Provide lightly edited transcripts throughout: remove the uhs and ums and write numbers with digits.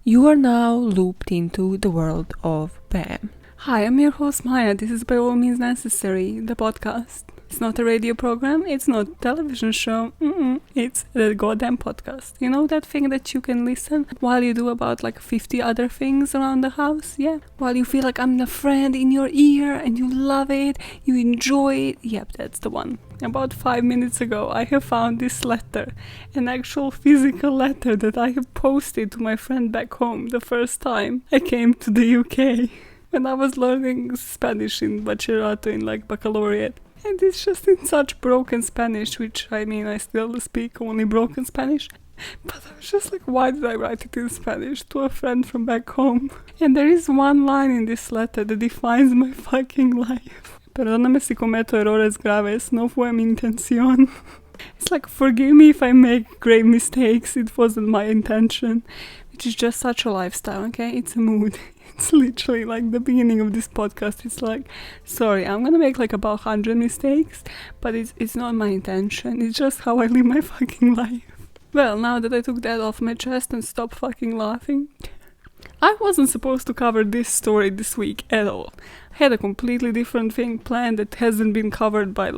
You are now looped into the world of BAM. Hi, I'm your host Maya. This is By All Means Necessary, the podcast. It's not a radio program, it's not a television show, it's a goddamn podcast. You know that thing that you can listen while you do about 50 other things around the house? Yeah. While you feel like I'm the friend in your ear and you love it, you enjoy it. Yep, that's the one. About 5 minutes ago, I have found this letter, an actual physical letter that I have posted to my friend back home the first time I came to the UK when I was learning Spanish in bachillerato in baccalaureate. And it's just in such broken Spanish, which I still speak only broken Spanish. But I was just like, why did I write it in Spanish to a friend from back home? And there is one line in this letter that defines my fucking life. Perdóname si cometo errores graves, no fue mi intención. It's like, forgive me if I make grave mistakes, it wasn't my intention. Which is just such a lifestyle, okay? It's a mood. It's literally like the beginning of this podcast. It's like, sorry, I'm gonna make about 100 mistakes, but it's not my intention. It's just how I live my fucking life. Well, now that I took that off my chest and stopped fucking laughing, I wasn't supposed to cover this story this week at all. I had a completely different thing planned that hasn't been covered by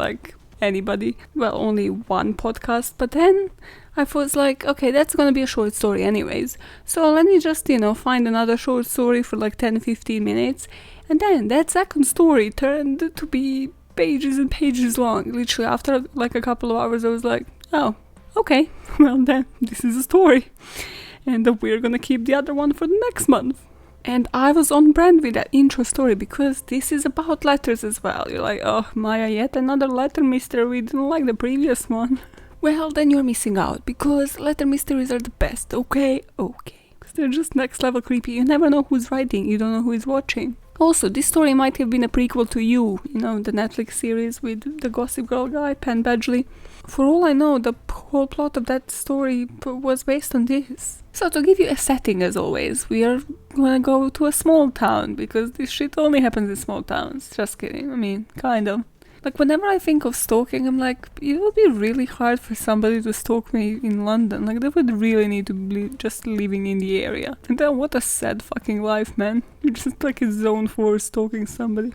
anybody. Well, only one podcast, but then I was like, okay, that's gonna be a short story anyways. So let me just, find another short story for 10-15 minutes. And then that second story turned to be pages and pages long. Literally after a couple of hours I was like, oh, okay, well then, this is a story. And we're gonna keep the other one for the next month. And I was on brand with that intro story because this is about letters as well. You're like, oh, Maya, yet another letter mystery. We didn't like the previous one. Well, then you're missing out because letter mysteries are the best, okay? Because they're just next level creepy. You never know who's writing. You don't know who is watching. Also, this story might have been a prequel to You, the Netflix series with the Gossip Girl guy, Penn Badgley. For all I know, the whole plot of that story was based on this. So to give you a setting as always, we are gonna go to a small town because this shit only happens in small towns. Just kidding, kind of. Whenever I think of stalking, I'm like, it would be really hard for somebody to stalk me in London. They would really need to be just living in the area. And then what a sad fucking life, man. You're just a zone for stalking somebody.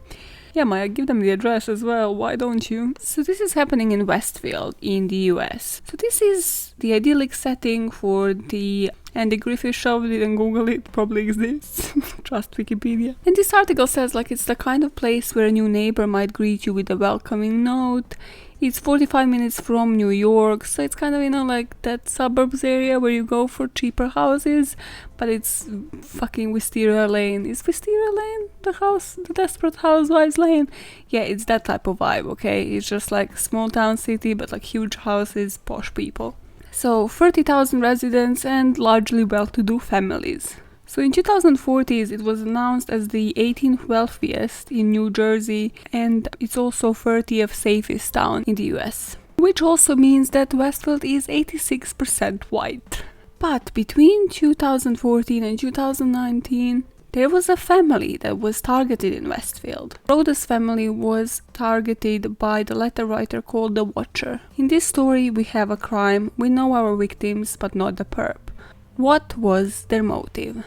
Yeah, Maya, give them the address as well, why don't you? So this is happening in Westfield, in the US. So this is the idyllic setting for the Andy Griffith Show. Didn't Google it, probably exists. Trust Wikipedia. And this article says it's the kind of place where a new neighbor might greet you with a welcoming note. It's 45 minutes from New York, so it's kind of, that suburbs area where you go for cheaper houses, but it's fucking Wisteria Lane. Is Wisteria Lane the Desperate Housewives Lane? Yeah, it's that type of vibe, okay? It's just small town city, but huge houses, posh people. So 30,000 residents and largely well-to-do families. So in 2014, it was announced as the 18th wealthiest in New Jersey, and it's also 30th safest town in the US. Which also means that Westfield is 86% white. But between 2014 and 2019, there was a family that was targeted in Westfield. Broadus family was targeted by the letter writer called the Watcher. In this story, we have a crime. We know our victims, but not the perp. What was their motive?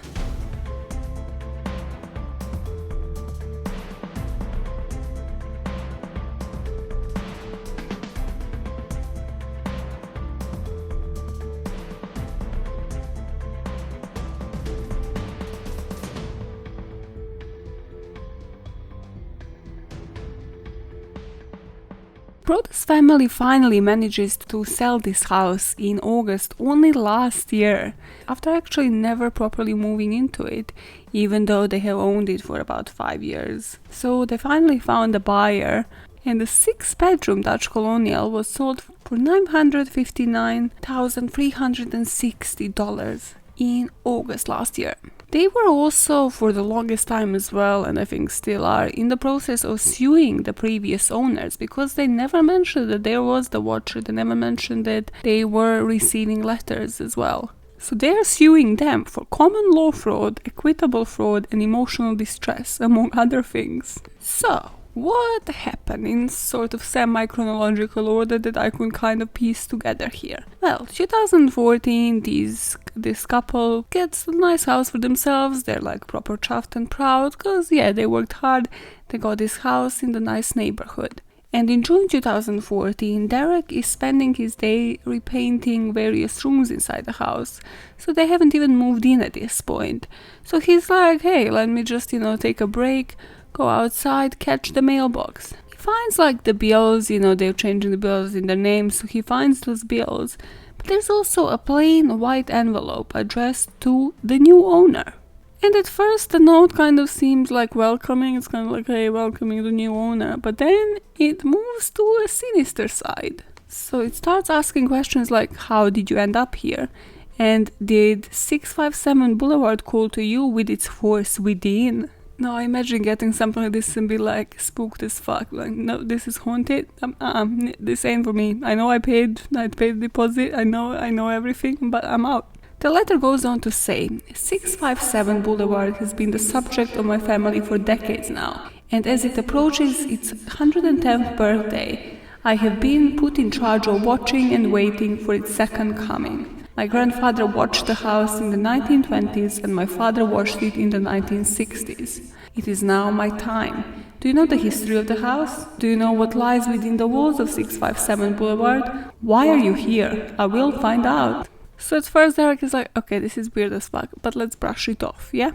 Broadus family finally manages to sell this house in August only last year, after actually never properly moving into it, even though they have owned it for about 5 years. So they finally found a buyer, and the 6-bedroom Dutch colonial was sold for $959,360 in August last year. They were also, for the longest time as well, and I think still are, in the process of suing the previous owners because they never mentioned that there was the Watcher, they never mentioned that they were receiving letters as well. So they are suing them for common law fraud, equitable fraud, and emotional distress, among other things. So, what happened in sort of semi-chronological order that I could kind of piece together here? Well, 2014, this couple gets a nice house for themselves. They're like proper chuffed and proud because, yeah, they worked hard. They got this house in the nice neighborhood. And in June 2014, Derek is spending his day repainting various rooms inside the house. So they haven't even moved in at this point. So he's like, hey, let me just, take a break, go outside, catch the mailbox. He finds like the bills, they're changing the bills in their names, so he finds those bills. But there's also a plain white envelope addressed to the new owner. And at first the note kind of seems like welcoming, it's kind of like, hey, welcoming the new owner, but then it moves to a sinister side. So it starts asking questions like, how did you end up here? And did 657 Boulevard call to you with its force within? Now I imagine getting something like this and be like spooked as fuck, like, no, this is haunted, this ain't for me. I know I paid the deposit, I know everything, but I'm out. The letter goes on to say, 657 Boulevard has been the subject of my family for decades now, and as it approaches its 110th birthday, I have been put in charge of watching and waiting for its second coming. My grandfather watched the house in the 1920s and my father watched it in the 1960s. It is now my time. Do you know the history of the house? Do you know what lies within the walls of 657 Boulevard? Why are you here? I will find out. So at first Derek is like, okay, this is weird as fuck, but let's brush it off, yeah?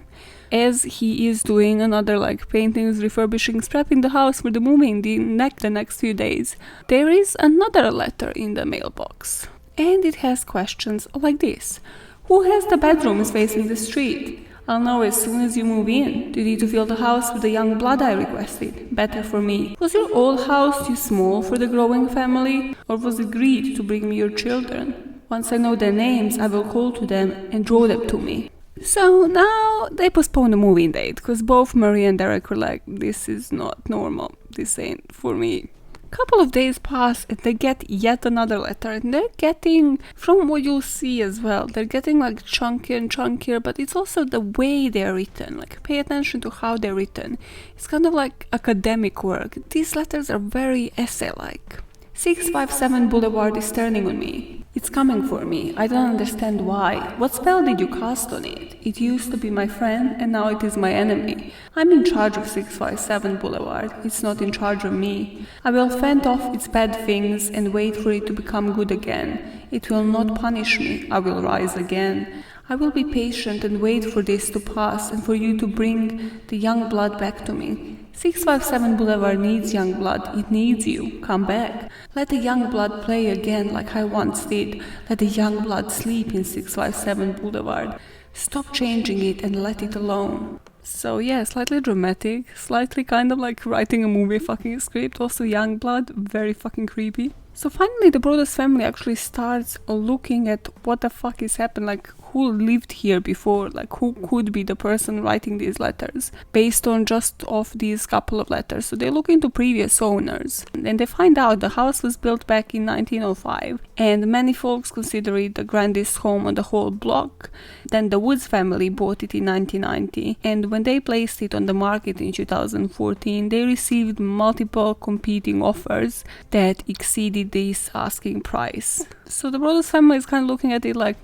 As he is doing another like paintings, refurbishing, prepping the house for the movie in the next few days, there is another letter in the mailbox. And it has questions like this. Who has the bedrooms facing the street? I'll know as soon as you move in. Do you need to fill the house with the young blood I requested? Better for me. Was your old house too small for the growing family? Or was it greed to bring me your children? Once I know their names, I will call to them and draw them to me. So now they postpone the moving date because both Marie and Derek were like, this is not normal. This ain't for me. Couple of days pass and they get yet another letter, and they're getting, from what you'll see as well, they're getting like chunkier and chunkier, but it's also the way they're written. Like, pay attention to how they're written. It's kind of like academic work. These letters are very essay-like. 657 Boulevard is turning on me. It's coming for me. I don't understand why. What spell did you cast on it? It used to be my friend and now it is my enemy. I'm in charge of 657 Boulevard. It's not in charge of me. I will fend off its bad things and wait for it to become good again. It will not punish me. I will rise again. I will be patient and wait for this to pass and for you to bring the young blood back to me. 657 Boulevard needs young blood. It needs you. Come back. Let the young blood play again like I once did. Let the young blood sleep in 657 Boulevard. Stop changing it and let it alone. So yeah, slightly dramatic, slightly kind of like writing a movie fucking script. Also young blood, very fucking creepy. So finally the Broadus family actually starts looking at what the fuck is happening, like who lived here before, like who could be the person writing these letters based on just of these couple of letters. So they look into previous owners and they find out the house was built back in 1905 and many folks consider it the grandest home on the whole block. Then the Woods family bought it in 1990 and when they placed it on the market in 2014 they received multiple competing offers that exceeded this asking price. So the Broadus family is kind of looking at it like,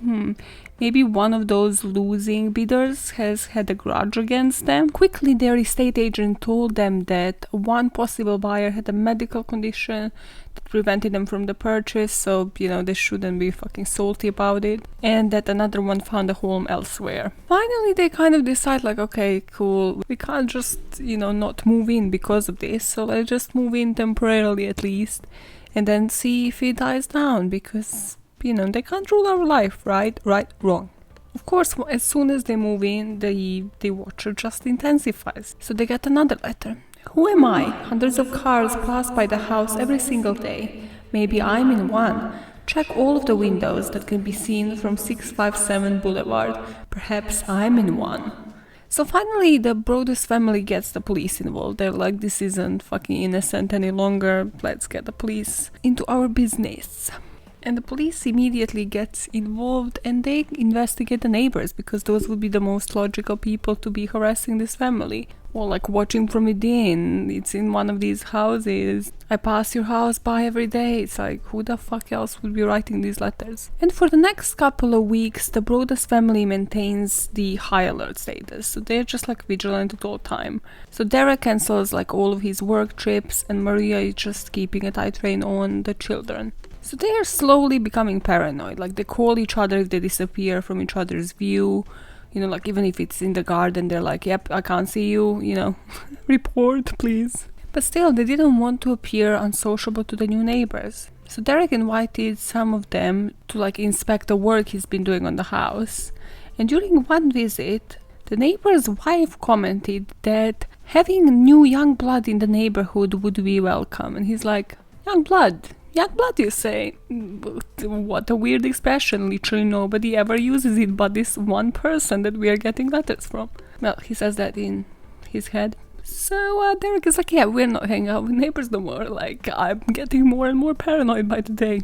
maybe one of those losing bidders has had a grudge against them. Quickly, their estate agent told them that one possible buyer had a medical condition that prevented them from the purchase, so, they shouldn't be fucking salty about it. And that another one found a home elsewhere. Finally, they kind of decide like, okay, cool, we can't just, not move in because of this, so let's just move in temporarily at least, and then see if it dies down, because they can't rule our life, right, wrong. Of course, as soon as they move in, the watcher just intensifies. So they get another letter. Who am I? Hundreds of cars pass by the house every single day. Maybe I'm in one. Check all of the windows that can be seen from 657 Boulevard. Perhaps I'm in one. So finally, the Broadus family gets the police involved. They're like, this isn't fucking innocent any longer. Let's get the police into our business. And the police immediately gets involved and they investigate the neighbors because those would be the most logical people to be harassing this family. Or like watching from within, it's in one of these houses. I pass your house by every day. It's like, who the fuck else would be writing these letters? And for the next couple of weeks, the Broadus family maintains the high alert status. So they're just like vigilant at all time. So Derek cancels like all of his work trips and Maria is just keeping a tight rein on the children. So they are slowly becoming paranoid. Like they call each other if they disappear from each other's view. You know, like even if it's in the garden, they're like, yep, I can't see you, you know, report, please. But still, they didn't want to appear unsociable to the new neighbors. So Derek invited some of them to like inspect the work he's been doing on the house. And during one visit, the neighbor's wife commented that having new young blood in the neighborhood would be welcome. And he's like, young blood? Young blood, you say? What a weird expression. Literally nobody ever uses it but this one person that we are getting letters from. Well, he says that in his head. So Derek is like, yeah, we're not hanging out with neighbors no more. Like, I'm getting more and more paranoid by the day.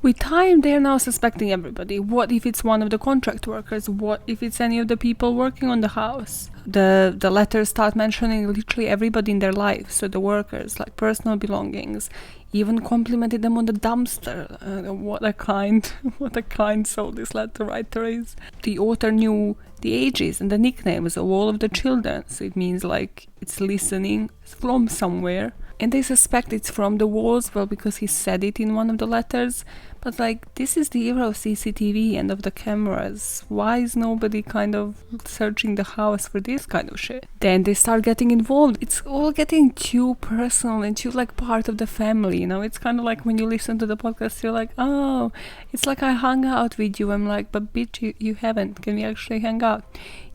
With time, they're now suspecting everybody. What if it's one of the contract workers? What if it's any of the people working on the house? The letters start mentioning literally everybody in their life. So the workers, like personal belongings, even complimented them on the dumpster. What a kind soul this letter writer is. The author knew the ages and the nicknames of all of the children. So it means like it's listening from somewhere. And they suspect it's from the walls, well, because he said it in one of the letters. But like, this is the era of CCTV and of the cameras. Why is nobody kind of searching the house for this kind of shit? Then they start getting involved. It's all getting too personal and too like part of the family, you know? It's kind of like when you listen to the podcast, you're like, oh, it's like I hung out with you. I'm like, but bitch, you haven't. Can we actually hang out?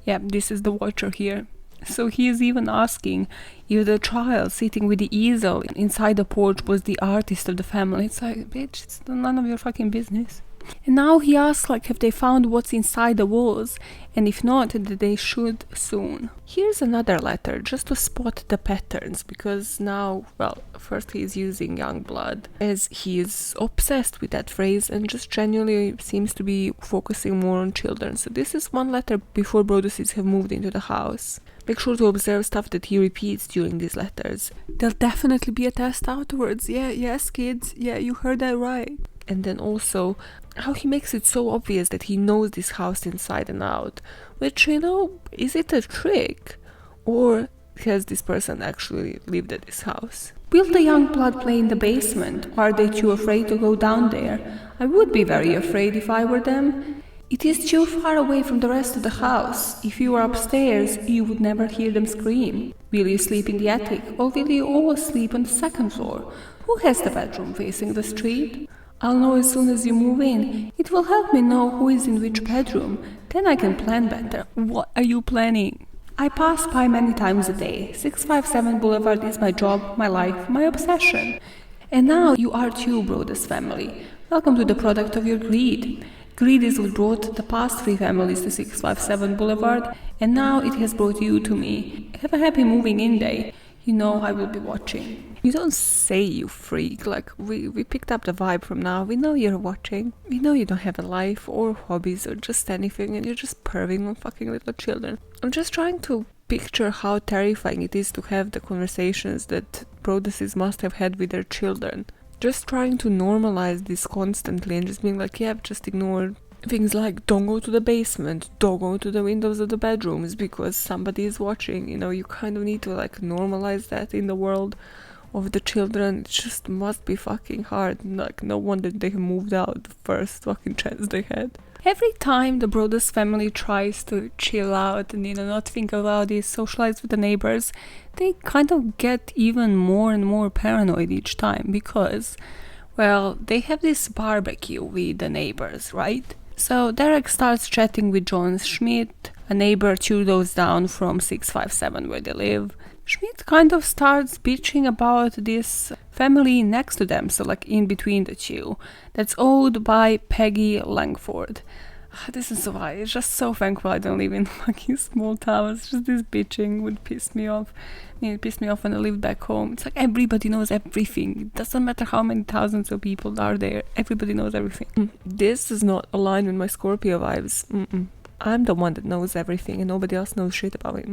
Yeah, this is the watcher here. So he is even asking if the child sitting with the easel inside the porch was the artist of the family. It's like, bitch, it's none of your fucking business. And now he asks, like, have they found what's inside the walls? And if not, they should soon. Here's another letter, just to spot the patterns, because now, well, first he's using young blood, as he is obsessed with that phrase and just genuinely seems to be focusing more on children. So this is one letter before Broaduses have moved into the house. Make sure to observe stuff that he repeats during these letters. There'll definitely be a test afterwards. Yes, kids. Yeah, you heard that right. And then also, how he makes it so obvious that he knows this house inside and out. Which, you know, is it a trick? Or has this person actually lived at this house? Will the young blood play in the basement? Are they too afraid to go down there? I would be very afraid if I were them. It is too far away from the rest of the house. If you were upstairs, you would never hear them scream. Will you sleep in the attic, or will you all sleep on the second floor? Who has the bedroom facing the street? I'll know as soon as you move in. It will help me know who is in which bedroom. Then I can plan better. What are you planning? I pass by many times a day. 657 Boulevard is my job, my life, my obsession. And now you are too, Broadus family. Welcome to the product of your greed. Greed is what brought the past 3 families to 657 Boulevard, and now it has brought you to me. Have a happy moving in day. You know I will be watching. You don't say, you freak. Like, we picked up the vibe from now. We know you're watching. We know you don't have a life or hobbies or just anything, and you're just perving on fucking little children. I'm just trying to picture how terrifying it is to have the conversations that Broaduses must have had with their children. Just trying to normalize this constantly and just being like, yeah, just ignore things like don't go to the basement, don't go to the windows of the bedrooms because somebody is watching. You know, you kind of need to like normalize that in the world of the children. It just must be fucking hard. Like, no wonder they moved out the first fucking chance they had. Every time the Broadus family tries to chill out and, you know, not think about this, socialize with the neighbors, they kind of get even more and more paranoid each time because, well, they have this barbecue with the neighbors, right? So Derek starts chatting with John Schmidt, a neighbor 2 doors down from 657 where they live. Schmidt kind of starts bitching about this family next to them, so like in between the two, that's owned by Peggy Langford. This is why it's just so thankful I don't live in fucking small towns. Just this bitching would piss me off. It pissed me off when I lived back home. It's like everybody knows everything. It doesn't matter how many thousands of people are there. Everybody knows everything. This does not align with my Scorpio vibes. I'm the one that knows everything and nobody else knows shit about it.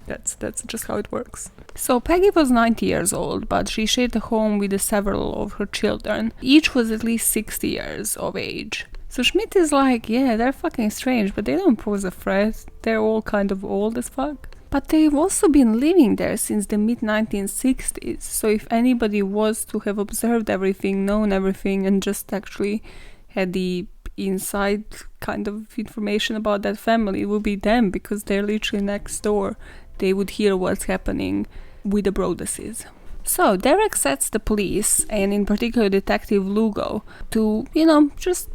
That's just how it works. So Peggy was 90 years old, but she shared a home with several of her children. Each was at least 60 years of age. So Schmidt is like, yeah, they're fucking strange, but they don't pose a threat. They're all kind of old as fuck. But they've also been living there since the mid-1960s. So if anybody was to have observed everything, known everything, and just actually had the inside kind of information about that family, it would be them, because they're literally next door. They would hear what's happening with the Broaduses. So Derek sets the police, and in particular Detective Lugo, to, just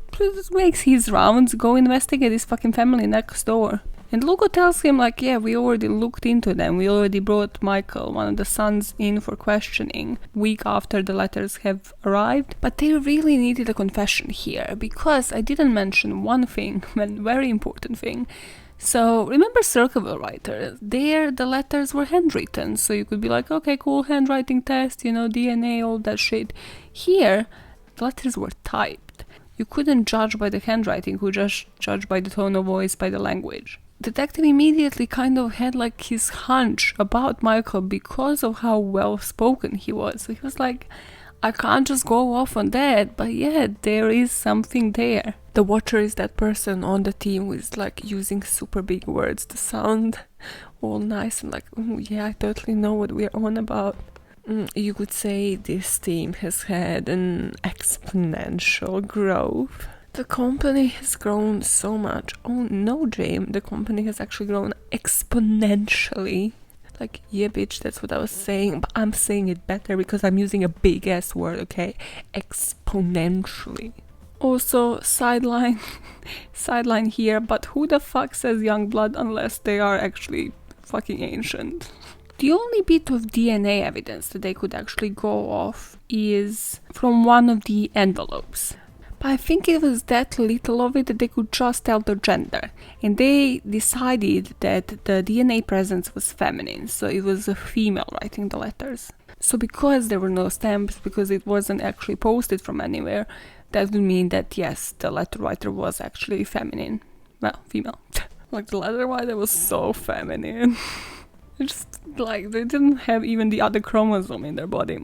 makes his rounds, go investigate this fucking family next door. And Lugo tells him, like, yeah, we already looked into them. We already brought Michael, one of the sons, in for questioning week after the letters have arrived. But they really needed a confession here, because I didn't mention one thing, a very important thing. So remember Circleville writer? There the letters were handwritten, so you could be like, okay, cool, handwriting test, DNA, all that shit. Here, the letters were typed. You couldn't judge by the handwriting, you could just judge by the tone of voice, by the language. Detective immediately kind of had like his hunch about Michael because of how well spoken he was. So he was like, I can't just go off on that, but yeah, there is something there. The Watcher is that person on the team who is like using super big words to sound all nice and like, yeah, I totally know what we're on about. You could say this team has had an exponential growth. The company has grown so much. Oh no, James, the company has actually grown exponentially. Like, yeah, bitch, that's what I was saying, but I'm saying it better because I'm using a big ass word, okay? Exponentially. Also, sideline here, but who the fuck says young blood unless they are actually fucking ancient? The only bit of DNA evidence that they could actually go off is from one of the envelopes. But I think it was that little of it that they could just tell the gender. And they decided that the DNA presence was feminine, so it was a female writing the letters. So because there were no stamps, because it wasn't actually posted from anywhere, that would mean that yes, the letter writer was actually feminine. Well, female. Like the letter writer was so feminine. Just like they didn't have even the other chromosome in their body.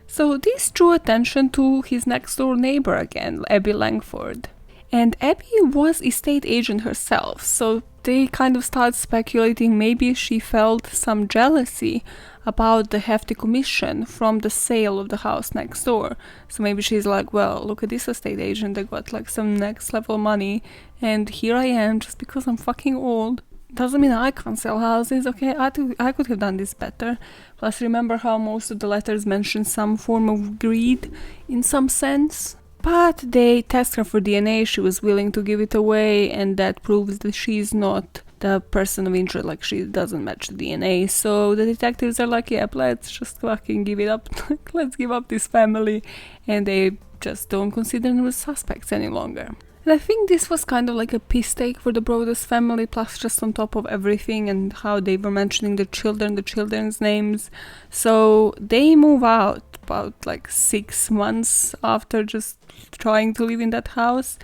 So this drew attention to his next door neighbor again, Abby Langford. And Abby was estate agent herself, so they kind of started speculating maybe she felt some jealousy about the hefty commission from the sale of the house next door. So maybe she's like, well, look at this estate agent, they got like some next level money, and here I am just because I'm fucking old. Doesn't mean I can't sell houses, okay? I could have done this better. Plus, remember how most of the letters mention some form of greed in some sense? But they test her for DNA, she was willing to give it away, and that proves that she's not the person of interest, like she doesn't match the DNA. So the detectives are like, yep, let's just fucking give it up. Let's give up this family. And they just don't consider them as suspects any longer. And I think this was kind of like a piss take for the Broadus family, plus just on top of everything and how they were mentioning the children's names. So they move out about like 6 months after just trying to live in that house.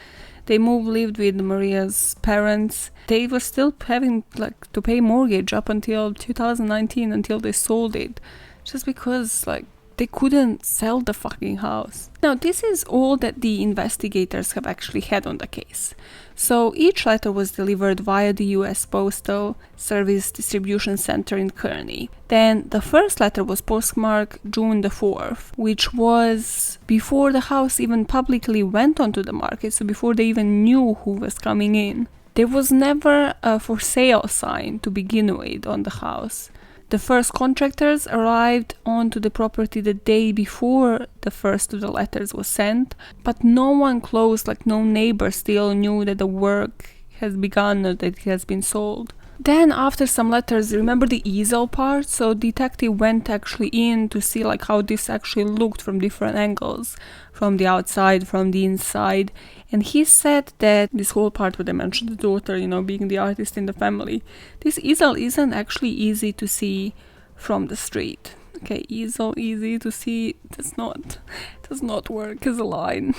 They lived with Maria's parents. They were still having like to pay mortgage up until 2019 until they sold it. Just because like they couldn't sell the fucking house. Now, this is all that the investigators have actually had on the case. So each letter was delivered via the US Postal Service Distribution Center in Kearney. Then the first letter was postmarked June the 4th, which was before the house even publicly went onto the market, so before they even knew who was coming in. There was never a for sale sign to begin with on the house. The first contractors arrived onto the property the day before the first of the letters was sent, but no one close, like no neighbor still knew that the work has begun or that it has been sold. Then after some letters, remember the easel part? So detective went actually in to see like how this actually looked from different angles, from the outside, from the inside. And he said that this whole part where they mentioned the daughter, being the artist in the family, this easel isn't actually easy to see from the street. Okay, easel easy to see does not work as a line.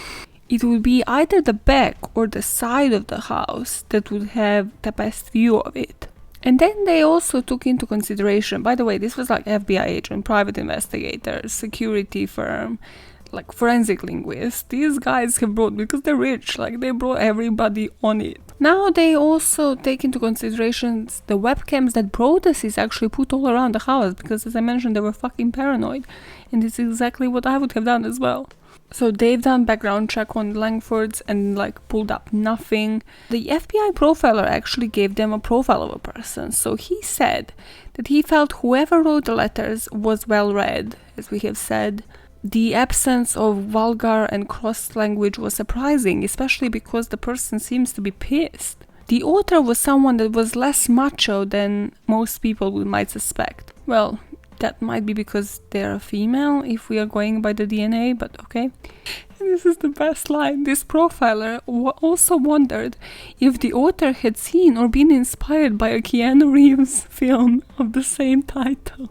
It would be either the back or the side of the house that would have the best view of it. And then they also took into consideration, by the way, this was like FBI agent, private investigator, security firm, like forensic linguists. These guys have brought, because they're rich, like they brought everybody on it. Now they also take into consideration the webcams that Broadus is actually put all around the house, because as I mentioned, they were fucking paranoid. And it's exactly what I would have done as well. So they've done background check on Langfords and like pulled up nothing. The FBI profiler actually gave them a profile of a person. So he said that he felt whoever wrote the letters was well read, as we have said. The absence of vulgar and cross language was surprising, especially because the person seems to be pissed. The author was someone that was less macho than most people might suspect. Well, that might be because they're a female, if we are going by the DNA, but okay. And this is the best line. This profiler also wondered if the author had seen or been inspired by a Keanu Reeves film of the same title.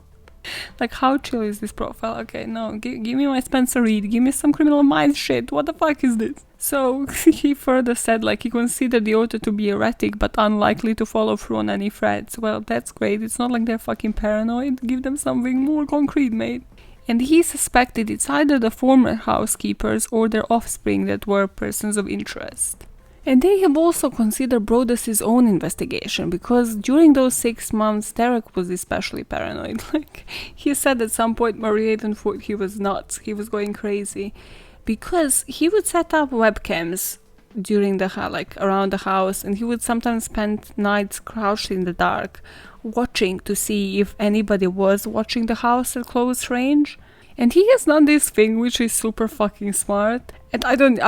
Like, how chill is this profile? Okay, no, give me my Spencer Reid, give me some Criminal Minds shit, what the fuck is this? So, he further said, like, he considered the author to be erratic, but unlikely to follow through on any threats. Well, that's great, it's not like they're fucking paranoid, give them something more concrete, mate. And he suspected it's either the former housekeepers or their offspring that were persons of interest. And they have also considered Broadus' own investigation, because during those 6 months, Derek was especially paranoid. Like, he said at some point Maria even thought he was nuts, he was going crazy, because he would set up webcams during around the house, and he would sometimes spend nights crouched in the dark, watching to see if anybody was watching the house at close range. And he has done this thing which is super fucking smart. And I don't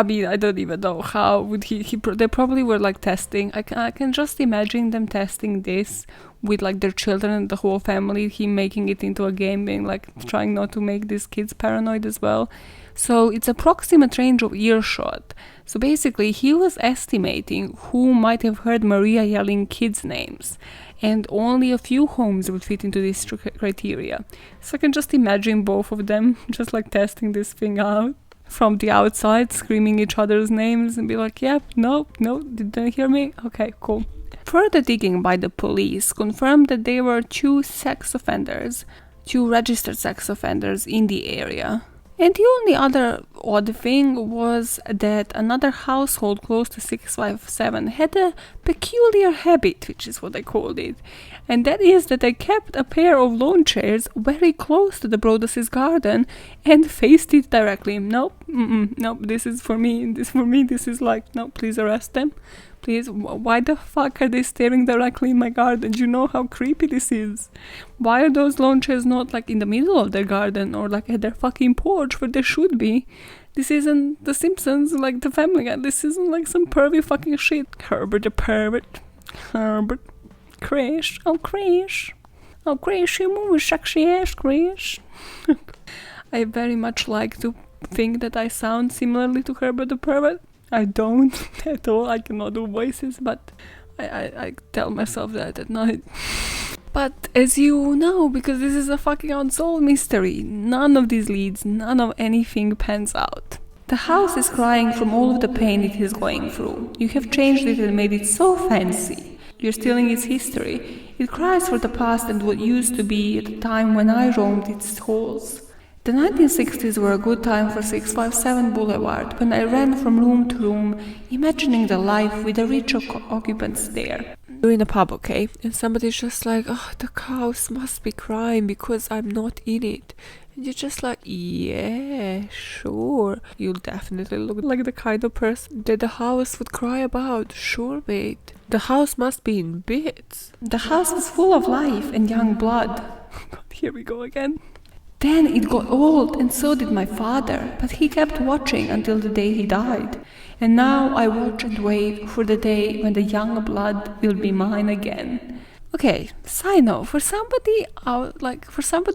even know how would they probably were like testing. I can just imagine them testing this with like their children and the whole family, him making it into a game, being like trying not to make these kids paranoid as well. So it's approximate range of earshot. So basically he was estimating who might have heard Maria yelling kids' names. And only a few homes would fit into this criteria. So I can just imagine both of them just like testing this thing out from the outside, screaming each other's names and be like, yep, no, did they hear me? Okay, cool. Further digging by the police confirmed that there were two registered sex offenders in the area. And the only other odd thing was that another household close to 657 had a peculiar habit, which is what I called it. And that is that they kept a pair of lawn chairs very close to the Broadus' garden and faced it directly. Nope, this is for me, this is like, no, please arrest them. Please, why the fuck are they staring directly in my garden? Do you know how creepy this is? Why are those lawn chairs not like in the middle of their garden or like at their fucking porch where they should be? This isn't The Simpsons, like the Family Guy. This isn't like some pervy fucking shit. Herbert the pervert. Herbert. Crash. Oh, Crash. Oh, Crash, you move sexy ass, Crash. I very much like to think that I sound similarly to Herbert the pervert. I don't at all, I cannot do voices, but I tell myself that at night. But as you know, because this is a fucking unsolved mystery, none of these leads, none of anything pans out. The house is crying from all of the pain it is going through. You have changed it and made it so fancy. You're stealing its history. It cries for the past and what used to be at the time when I roamed its halls. The 1960s were a good time for 657 Boulevard, when I ran from room to room, imagining the life with the rich occupants there. You're in a pub, okay? And somebody's just like, oh, the house must be crying because I'm not in it. And you're just like, yeah, sure. You definitely look like the kind of person that the house would cry about. Sure, mate. The house must be in bits. The house is full of life and young blood. God, here we go again. Then it got old, and so did my father, but he kept watching until the day he died. And now I watch and wait for the day when the young blood will be mine again. Okay, side note, for somebody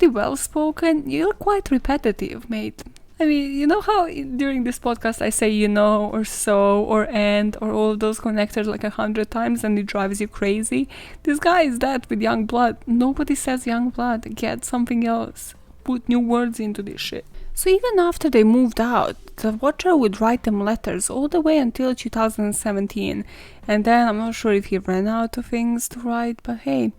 well-spoken, you're quite repetitive, mate. I mean, you know how during this podcast I say or so or and or all those connectors like 100 times and it drives you crazy? This guy is that with young blood. Nobody says young blood. Get something else. Put new words into this shit. So even after they moved out, the watcher would write them letters all the way until 2017. And then I'm not sure if he ran out of things to write, but hey,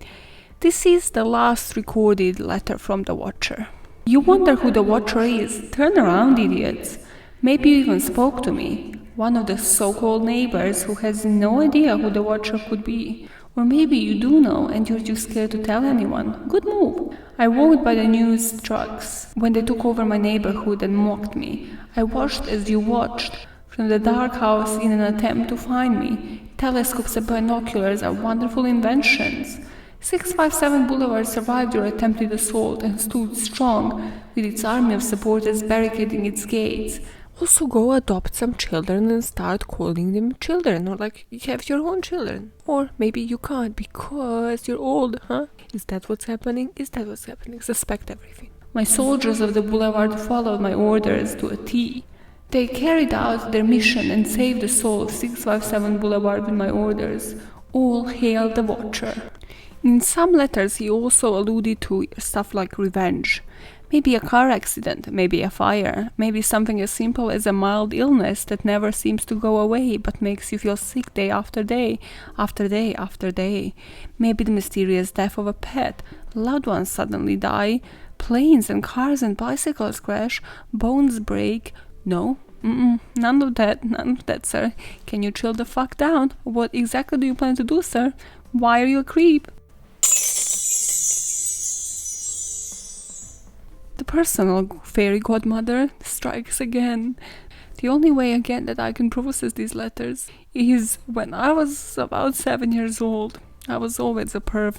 this is the last recorded letter from the watcher. You wonder who the watcher is? Turn around, idiots. Maybe you even spoke to me, one of the so-called neighbors who has no idea who the watcher could be. Or maybe you do know and you're too scared to tell anyone. Good move. I walked by the news trucks when they took over my neighborhood and mocked me. I watched as you watched from the dark house in an attempt to find me. Telescopes and binoculars are wonderful inventions. 657 Boulevard survived your attempted assault and stood strong with its army of supporters barricading its gates. Also go adopt some children and start calling them children, or like you have your own children. Or maybe you can't because you're old, huh? Is that what's happening? Suspect everything. My soldiers of the boulevard followed my orders to a T. They carried out their mission and saved the soul of 657 Boulevard with my orders. All hail the watcher. In some letters he also alluded to stuff like revenge. Maybe a car accident, maybe a fire, maybe something as simple as a mild illness that never seems to go away but makes you feel sick day after day, after day after day. Maybe the mysterious death of a pet, loved ones suddenly die, planes and cars and bicycles crash, bones break. No, none of that, sir. Can you chill the fuck down? What exactly do you plan to do, sir? Why are you a creep? The personal fairy godmother strikes again. The only way again that I can process these letters is when I was about 7 years old. I was always a perp.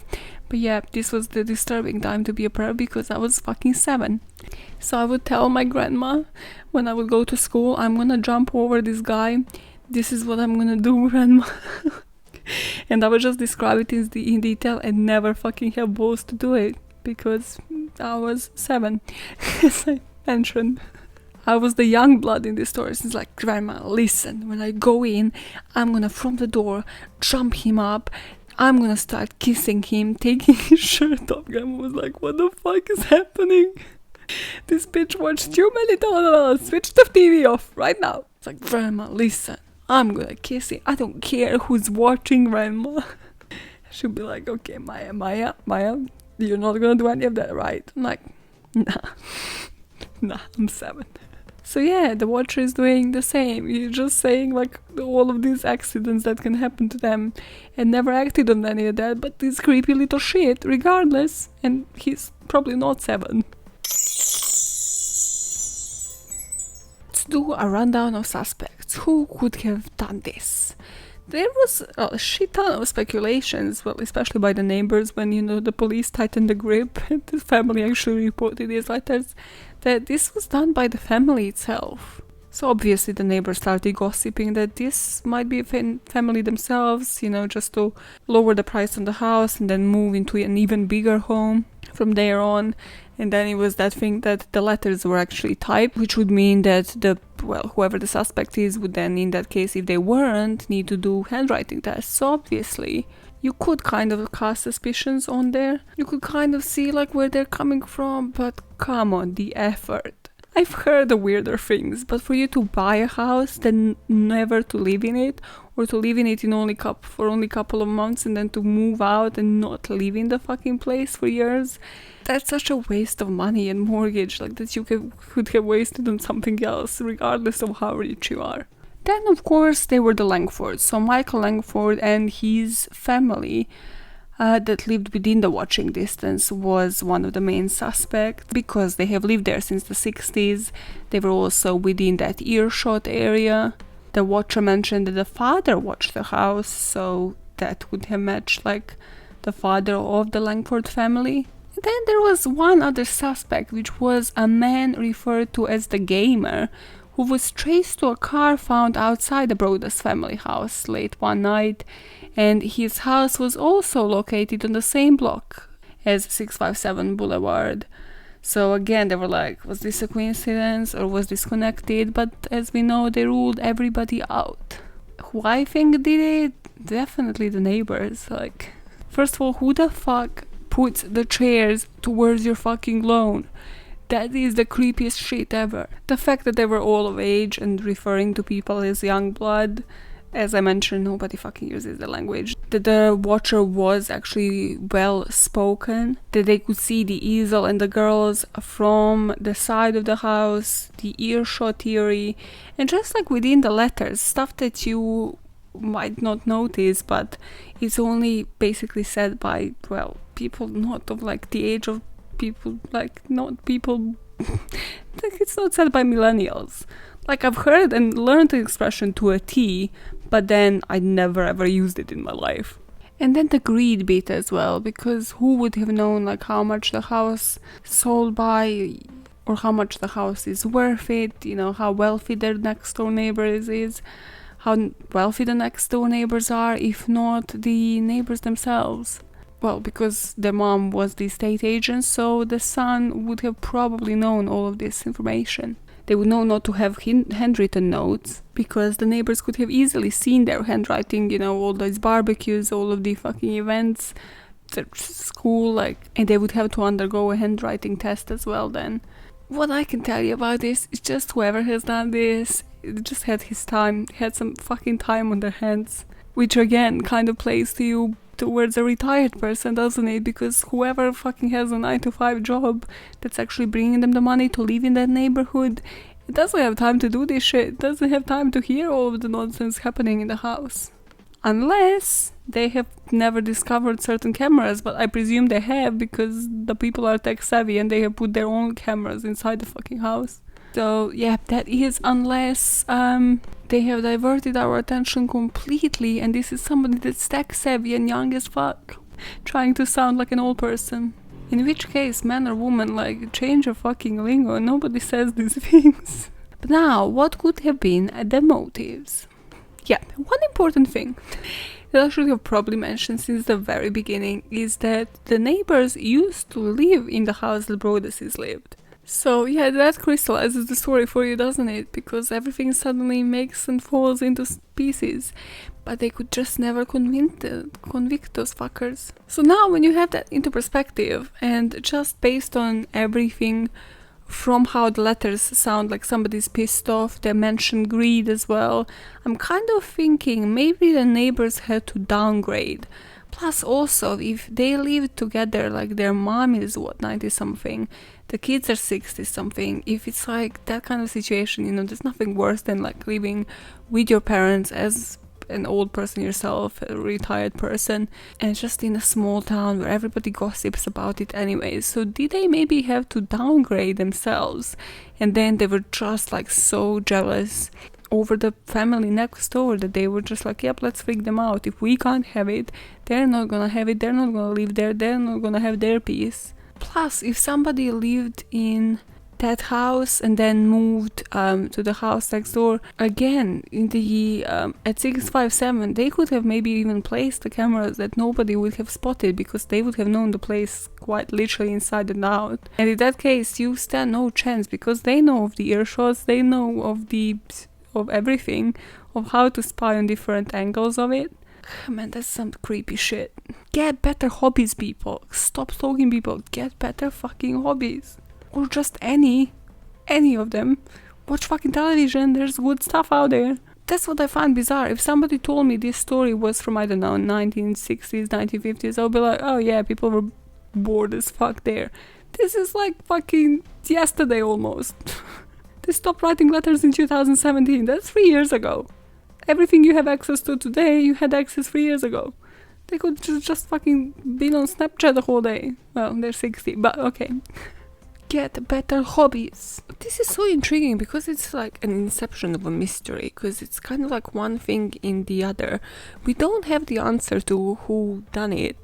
But yeah, this was the disturbing time to be a perp because I was fucking 7. So I would tell my grandma when I would go to school, I'm gonna jump over this guy. This is what I'm gonna do, grandma. And I would just describe it in detail and never fucking have balls to do it. Because I was 7, as I mentioned. I was the young blood in this story. It's like, grandma, listen, when I go in, I'm gonna from the door, jump him up, I'm gonna start kissing him, taking his shirt off. Grandma was like, what the fuck is happening? This bitch watched too many telenovelas, switch the TV off right now. It's like, grandma, listen, I'm gonna kiss him. I don't care who's watching, grandma. She'll be like, okay, Maya, you're not gonna do any of that, right? I'm like, nah, I'm 7. So yeah, the watcher is doing the same. You're just saying like all of these accidents that can happen to them and never acted on any of that, but this creepy little shit regardless, and he's probably not 7. Let's do a rundown of suspects. Who could have done this? There was a shit ton of speculations, well, especially by the neighbors when, the police tightened the grip and the family actually reported these letters, that this was done by the family itself. So obviously the neighbors started gossiping that this might be a family themselves, just to lower the price on the house and then move into an even bigger home from there on. And then it was that thing that the letters were actually typed, which would mean that whoever the suspect is would then, in that case, if they weren't, need to do handwriting tests. So obviously, you could kind of cast suspicions on there. You could kind of see where they're coming from, but come on, the effort. I've heard of weirder things, but for you to buy a house, then never to live in it, or to live in it for only a couple of months and then to move out and not live in the fucking place for years, that's such a waste of money and mortgage that you could have wasted on something else, regardless of how rich you are. Then, of course, they were the Langfords. So Michael Langford and his family that lived within the watching distance was one of the main suspects because they have lived there since the 60s. They were also within that earshot area. The watcher mentioned that the father watched the house, so that would have matched the father of the Langford family. And then there was one other suspect, which was a man referred to as the Gamer, who was traced to a car found outside the Broadus family house late one night, And his house was also located on the same block as 657 Boulevard. So again, they were like, was this a coincidence or was this connected? But as we know, they ruled everybody out. Who I think did it? Definitely the neighbors. Like, first of all, who the fuck puts the chairs towards your fucking lawn? That is the creepiest shit ever. The fact that they were all of age and referring to people as young blood. As I mentioned, nobody fucking uses the language. That the watcher was actually well spoken. That they could see the easel and the girls from the side of the house. The earshot theory. And just like within the letters, stuff that you might not notice, but it's only basically said by, well, people not of like the age of people, like not people... like it's not said by millennials. Like I've heard and learned the expression to a T, but then I never ever used it in my life. And then the greed bit as well, because who would have known like how much the house sold by, or how much the house is worth it, you know, how wealthy their next door neighbors is, how wealthy the next door neighbors are, if not the neighbors themselves. Well, because their mom was the estate agent, so the son would have probably known all of this information. They would know not to have handwritten notes, because the neighbors could have easily seen their handwriting, you know, all those barbecues, all of the fucking events, the school, like, and they would have to undergo a handwriting test as well then. What I can tell you about this is just whoever has done this, just had some fucking time on their hands, which again kind of plays to you towards a retired person, doesn't it? Because whoever fucking has a 9-to-5 job that's actually bringing them the money to live in that neighborhood, it doesn't have time to do this shit, doesn't have time to hear all of the nonsense happening in the house. Unless they have never discovered certain cameras, but I presume they have, because the people are tech savvy and they have put their own cameras inside the fucking house. So yeah, that is, unless they have diverted our attention completely, and this is somebody that's tech savvy and young as fuck, trying to sound like an old person. In which case, man or woman, like, change your fucking lingo, nobody says these things. But now, what could have been the motives? Yeah, one important thing that I should have probably mentioned since the very beginning is that the neighbors used to live in the house that Broaduses lived. So yeah, that crystallizes the story for you, doesn't it? Because everything suddenly makes and falls into pieces. But they could just never convict those fuckers. So now when you have that into perspective, and just based on everything from how the letters sound like somebody's pissed off, they mention greed as well, I'm kind of thinking maybe the neighbors had to downgrade. Plus also, if they live together, like their mom is 90-something, the kids are 60-something, if it's like that kind of situation, you know, there's nothing worse than like living with your parents as an old person yourself, a retired person, and just in a small town where everybody gossips about it anyway. So did they maybe have to downgrade themselves, and then they were just like so jealous over the family next door that they were just like, yep, let's freak them out. If we can't have it, they're not gonna have it, they're not gonna live there, they're not gonna have their peace. Plus, if somebody lived in that house and then moved to the house next door, again, in the at 657, they could have maybe even placed the cameras that nobody would have spotted, because they would have known the place quite literally inside and out. And in that case, you stand no chance, because they know of the earshots, they know of everything, of how to spy on different angles of it. Man, that's some creepy shit. Get better hobbies, people. Stop stalking people. Get better fucking hobbies. Or just any of them. Watch fucking television. There's good stuff out there. That's what I find bizarre. If somebody told me this story was from, I don't know, 1960s, 1950s, I'll be like, oh yeah, people were bored as fuck there. This is like fucking yesterday almost. They stopped writing letters in 2017. That's 3 years ago. Everything you have access to today, you had access 3 years ago. They could just fucking been on Snapchat the whole day. Well, they're 60, but okay. Get better hobbies. This is so intriguing because it's like an inception of a mystery, because it's kind of like one thing in the other. We don't have the answer to who done it,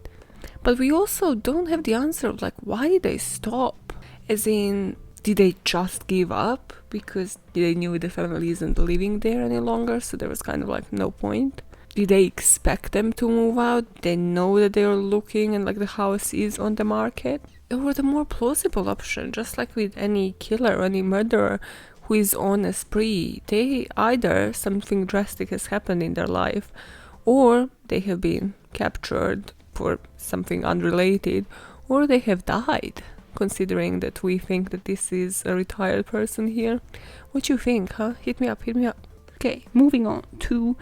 but we also don't have the answer of like, why did they stop? As in, did they just give up because they knew the family isn't living there any longer, so there was kind of like no point? Did they expect them to move out? They know that they're looking and like the house is on the market? Or the more plausible option, just like with any killer or any murderer who is on a spree, they either something drastic has happened in their life, or they have been captured for something unrelated, or they have died, considering that we think that this is a retired person here. What you think, huh? Hit me up. Okay, moving on to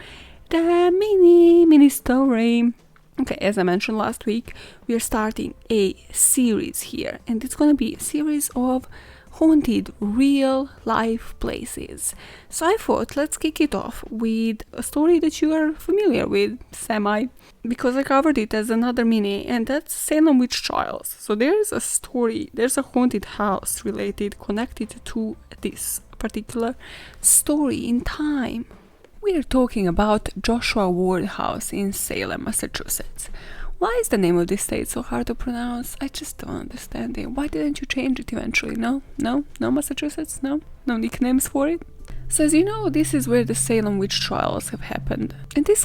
the mini story. Okay, as I mentioned last week, we are starting a series here, and it's gonna be a series of haunted real life places. So I thought let's kick it off with a story that you are familiar with, semi, because I covered it as another mini, and that's Salem witch trials. So there's a haunted house connected to this particular story in time. We are talking about Joshua Ward House in Salem, Massachusetts. Why is the name of this state so hard to pronounce? I just don't understand it. Why didn't you change it eventually? No, Massachusetts? No nicknames for it? So as you know, this is where the Salem witch trials have happened. And this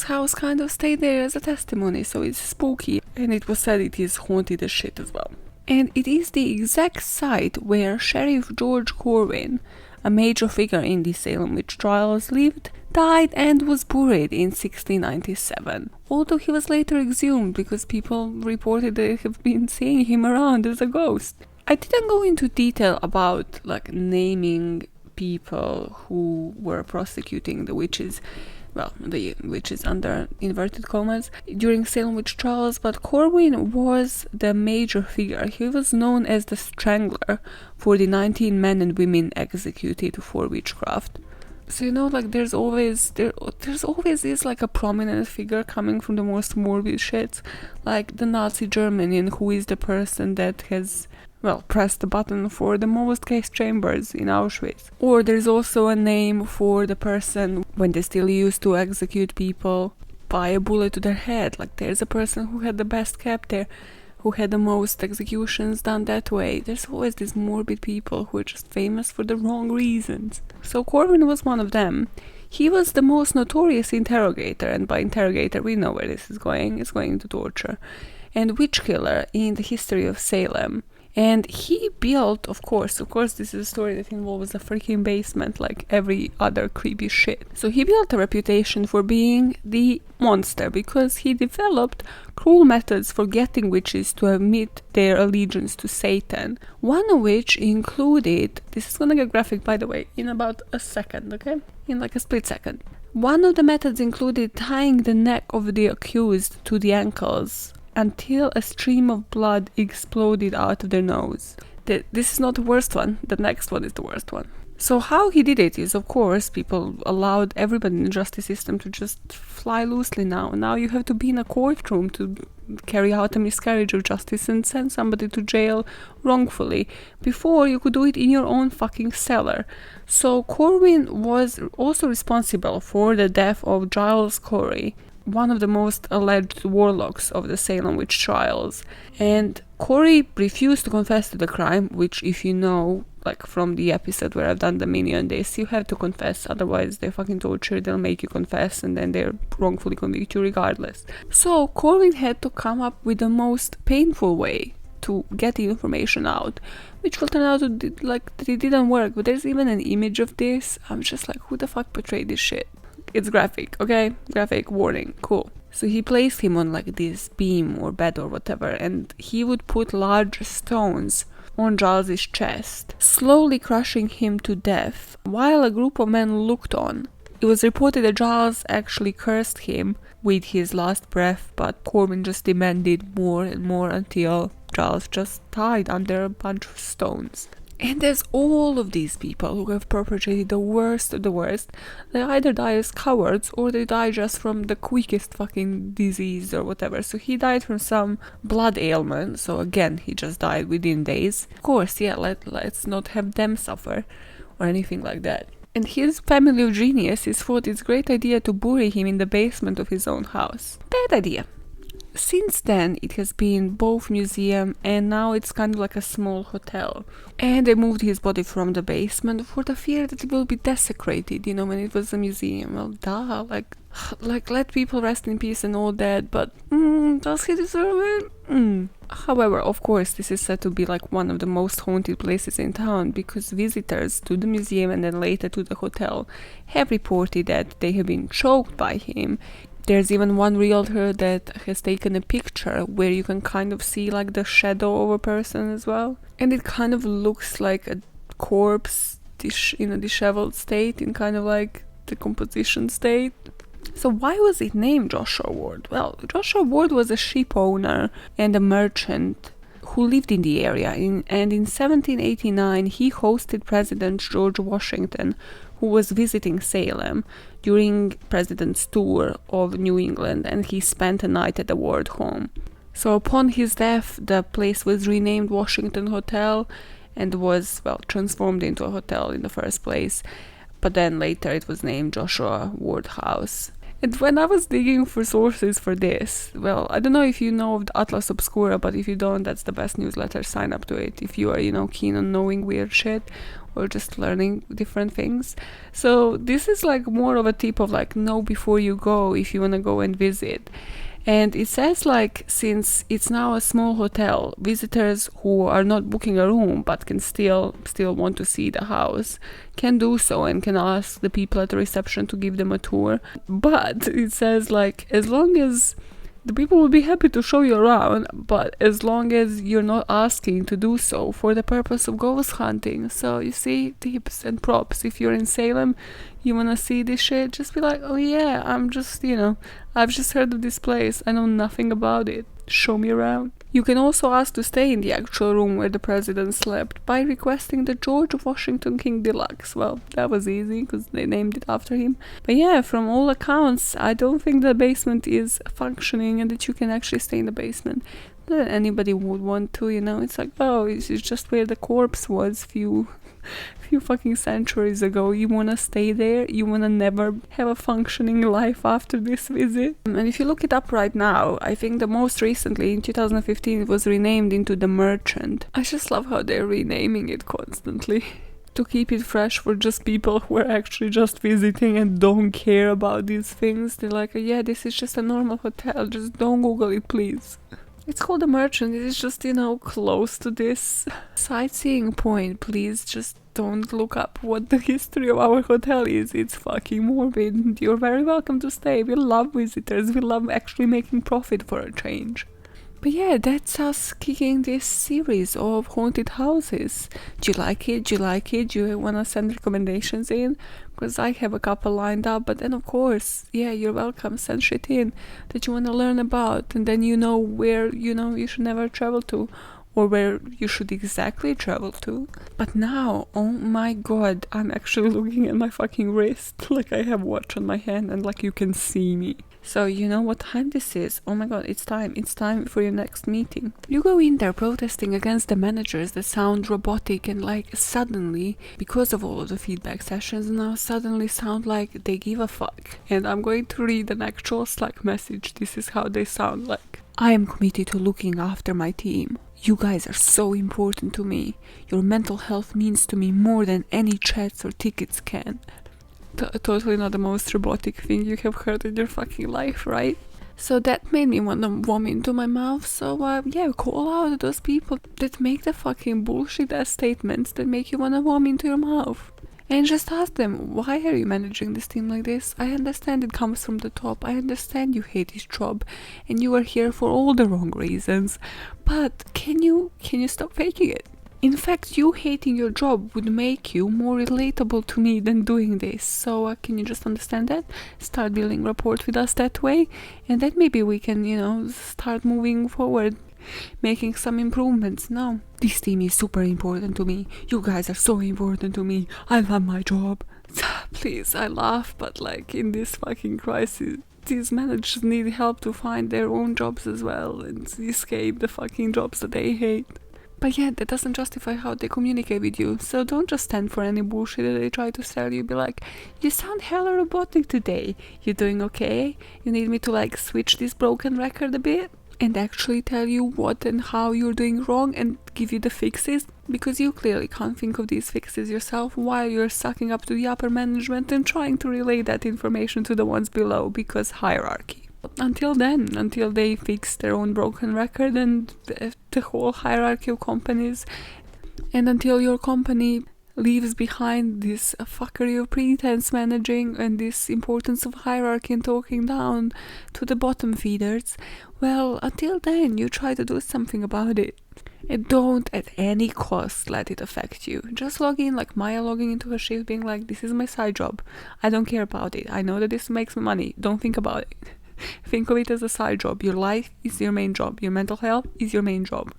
house kind of stayed there as a testimony, so it's spooky. And it was said it is haunted as shit as well. And it is the exact site where Sheriff George Corwin, a major figure in the Salem witch trials, lived, died, and was buried in 1697. Although he was later exhumed because people reported they have been seeing him around as a ghost. I didn't go into detail about naming people who were prosecuting the witches, the witches under inverted commas, during Salem witch trials, but Corwin was the major figure. He was known as the strangler for the 19 men and women executed for witchcraft. So there's always this a prominent figure coming from the most morbid shit, like the Nazi Germany, and who is the person that has pressed the button for the most gas chambers in Auschwitz. Or there's also a name for the person when they still used to execute people by a bullet to their head. Like there's a person who had the best cap there, who had the most executions done that way. There's always these morbid people who are just famous for the wrong reasons. So Corwin was one of them. He was the most notorious interrogator, and by interrogator we know where this is going. It's going to torture. And witch killer in the history of Salem. And he built, of course, this is a story that involves a freaking basement like every other creepy shit. So he built a reputation for being the monster because he developed cruel methods for getting witches to admit their allegiance to Satan. One of which included, this is gonna get graphic by the way, in about a second, okay? In like a split second. One of the methods included tying the neck of the accused to the ankles until a stream of blood exploded out of their nose. This is not the worst one, the next one is the worst one. So how he did it is, of course, people allowed everybody in the justice system to just fly loosely now. Now you have to be in a courtroom to carry out a miscarriage of justice and send somebody to jail wrongfully. Before, you could do it in your own fucking cellar. So Corwin was also responsible for the death of Giles Corey, one of the most alleged warlocks of the Salem witch trials. And Corey refused to confess to the crime, which, if you know, like from the episode where I've done the mini on this, you have to confess, otherwise they fucking torture, they'll make you confess, and then they'll wrongfully convict you regardless. So Corwin had to come up with the most painful way to get the information out, which will turn out to that it didn't work. But there's even an image of this. I'm just like, who the fuck portrayed this shit? It's graphic, okay? Graphic warning, cool. So he placed him on like this beam or bed or whatever, and he would put large stones on Giles's chest, slowly crushing him to death, while a group of men looked on. It was reported that Giles actually cursed him with his last breath, but Corwin just demanded more and more until Giles just died under a bunch of stones. And there's all of these people who have perpetrated the worst of the worst. They either die as cowards or they die just from the quickest fucking disease or whatever. So he died from some blood ailment. So again, he just died within days. Of course, yeah, let's not have them suffer or anything like that. And his family of geniuses thought it's a great idea to bury him in the basement of his own house. Bad idea. since then it has been both museum and now it's kind of like a small hotel. And they moved his body from the basement for the fear that it will be desecrated, when it was a museum. Well, duh, like let people rest in peace and all that, but does he deserve it? However, of course, this is said to be like one of the most haunted places in town because visitors to the museum and then later to the hotel have reported that they have been choked by him. There's even one realtor that has taken a picture where you can kind of see like the shadow of a person as well. And it kind of looks like a corpse in a disheveled state, in kind of like decomposition state. So why was it named Joshua Ward? Well, Joshua Ward was a ship owner and a merchant who lived in the area, and in 1789 he hosted President George Washington, who was visiting Salem during President's tour of New England, and he spent a night at the Ward home. So upon his death, the place was renamed Washington Hotel and was, transformed into a hotel in the first place. But then later it was named Joshua Ward House. And when I was digging for sources for this, I don't know if you know of the Atlas Obscura, but if you don't, that's the best newsletter. Sign up to it if you are, keen on knowing weird shit or just learning different things. So this is like more of a tip of like know before you go if you want to go and visit. And it says like, since it's now a small hotel, visitors who are not booking a room but can still want to see the house can do so and can ask the people at the reception to give them a tour. But it says like, as long as the people will be happy to show you around, but as long as you're not asking to do so for the purpose of ghost hunting. So you see, tips and props. If you're in Salem, you wanna see this shit, just be like, oh yeah, I'm just, I've just heard of this place. I know nothing about it. Show me around. You can also ask to stay in the actual room where the president slept by requesting the George Washington King Deluxe. Well, that was easy because they named it after him. But yeah, from all accounts, I don't think the basement is functioning and that you can actually stay in the basement. Not that anybody would want to, It's like, oh, it's just where the corpse was few fucking centuries ago. You wanna stay there? You wanna never have a functioning life after this visit? And if you look it up right now, I think the most recently, in 2015, it was renamed into The Merchant. I just love how they're renaming it constantly to keep it fresh for just people who are actually just visiting and don't care about these things. They're like, yeah, this is just a normal hotel, just don't Google it, please. It's called The Merchant. It is just, close to this sightseeing point. Please just don't look up what the history of our hotel is. It's fucking morbid. You're very welcome to stay. We love visitors. We love actually making profit for a change. But yeah, that's us kicking this series of haunted houses. Do you like it? Do you want to send recommendations in? Because I have a couple lined up. But then of course, yeah, you're welcome. Send shit in that you want to learn about. And then where, you should never travel to. Or where you should exactly travel to. But now, oh my god, I'm actually looking at my fucking wrist. Like I have watch on my hand and like you can see me. So you know what time this is? Oh my god, it's time for your next meeting. You go in there protesting against the managers that sound robotic and like suddenly, because of all of the feedback sessions, now suddenly sound like they give a fuck. And I'm going to read an actual Slack message. This is how they sound like. I am committed to looking after my team. You guys are so important to me. Your mental health means to me more than any chats or tickets can. Totally not the most robotic thing you have heard in your fucking life, right? So that made me want to vomit into my mouth. So yeah, call out those people that make the fucking bullshit ass statements that make you want to vomit into your mouth. And just ask them, why are you managing this team like this? I understand it comes from the top. I understand you hate this job and you are here for all the wrong reasons. But can you stop faking it? In fact, you hating your job would make you more relatable to me than doing this. So can you just understand that? Start building rapport with us that way. And then maybe we can, start moving forward. Making some improvements. No, this team is super important to me. You guys are so important to me. I love my job. Please, I laugh, but like in this fucking crisis, these managers need help to find their own jobs as well and escape the fucking jobs that they hate. But yeah, that doesn't justify how they communicate with you. So don't just stand for any bullshit that they try to sell you. Be like, you sound hella robotic today. You doing okay? You need me to like switch this broken record a bit? and actually tell you what and how you're doing wrong and give you the fixes, because you clearly can't think of these fixes yourself while you're sucking up to the upper management and trying to relay that information to the ones below, because hierarchy. Until then, until they fix their own broken record and the whole hierarchy of companies, and until your company leaves behind this fuckery of pretense managing and this importance of hierarchy and talking down to the bottom feeders, well, until then, you try to do something about it. And don't at any cost let it affect you. Just log in like Maya logging into her shift being like, this is my side job. I don't care about it. I know that this makes me money. Don't think about it. Think of it as a side job. Your life is your main job. Your mental health is your main job.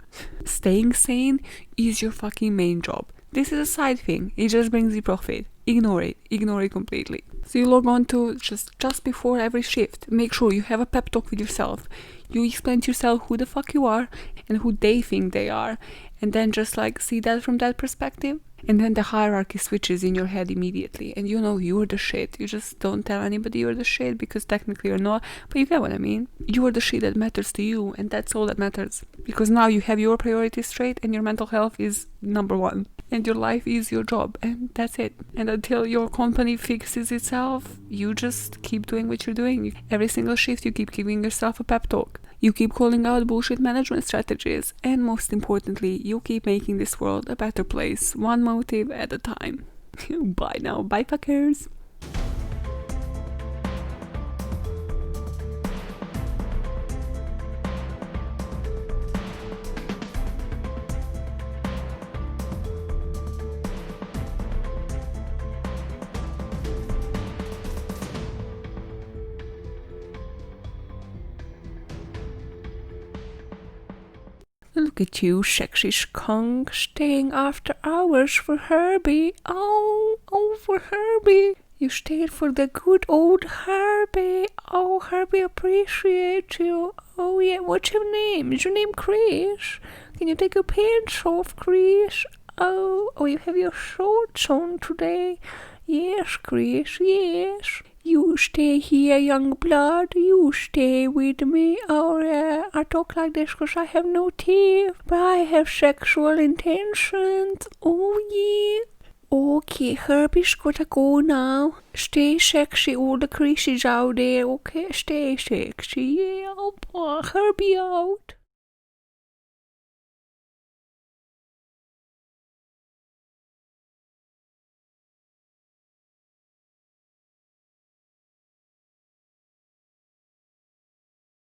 Staying sane is your fucking main job. This is a side thing. It just brings you profit. Ignore it. Ignore it completely. So you log on to just before every shift. Make sure you have a pep talk with yourself. You explain to yourself who the fuck you are and who they think they are. And then just like see that from that perspective. And then the hierarchy switches in your head immediately. And you know you're the shit. You just don't tell anybody you're the shit because technically you're not. But you get what I mean. You are the shit that matters to you. And that's all that matters. Because now you have your priorities straight and your mental health is number one. And your life is your job. And that's it. And until your company fixes itself, you just keep doing what you're doing. Every single shift you keep giving yourself a pep talk. You keep calling out bullshit management strategies, and most importantly, you keep making this world a better place, one motive at a time. Bye now, bye fuckers! Look at you, sexy skunk, staying after hours for Herbie. Oh, for Herbie. You stayed for the good old Herbie. Oh, Herbie appreciates you. Oh, yeah, what's your name? Is your name Chris? Can you take your pants off, Chris? Oh, you have your shorts on today. Yes, Chris, yes. You stay here, young blood. You stay with me. I talk like this because I have no teeth, but I have sexual intentions. Oh, yeah. Okay, Herbie's gotta go now. Stay sexy, all the creases out there. Okay, stay sexy. Yeah, Herbie out.